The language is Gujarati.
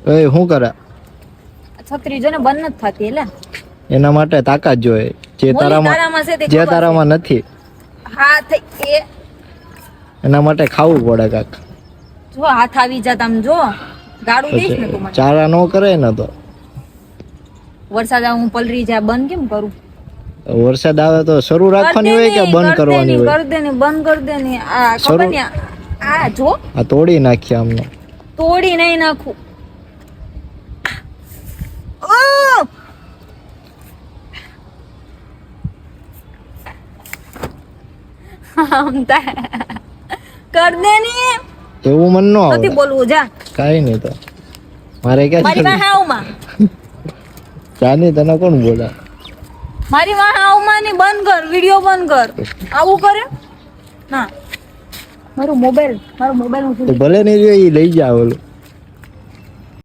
એ શું કરે? છત્રી જો ને બંધ નથી થતી એટલે એના માટે તાકાત જોઈએ જે તારામાં છે તે જે ખબર તારામાં નથી. હાથ એ એના માટે ખાવું પડે કાક. જો હાથ આવી જા તમ જો ગાડું દઈશ ને તું મને. ચારા નો કરે ને તો વરસાદ આવે હું પલરી જાય બંધ કેમ કરું? વરસાદ આવે તો શરૂ રાખવાની હોય કે બંધ કરવાની હોય? કર દે ને બંધ કર દે ને. આ ખબર ને આ જો આ તોડી નાખીએ આમને. તોડી નહીં નાખું. કર દે ને. એવું મન નો આવે. નથી બોલવું જા. કાઈ નહીં તો મારે ક્યાં મારી વાહ આવમાં. જાની તને કોણ બોલા? મારી વાહ આવમાં ની બંધ કર, વિડિયો બંધ કર. આવું કરે ના. મારો મોબાઈલ તો ભલે નહીં જોઈએ લઈ જાવ ઓલું.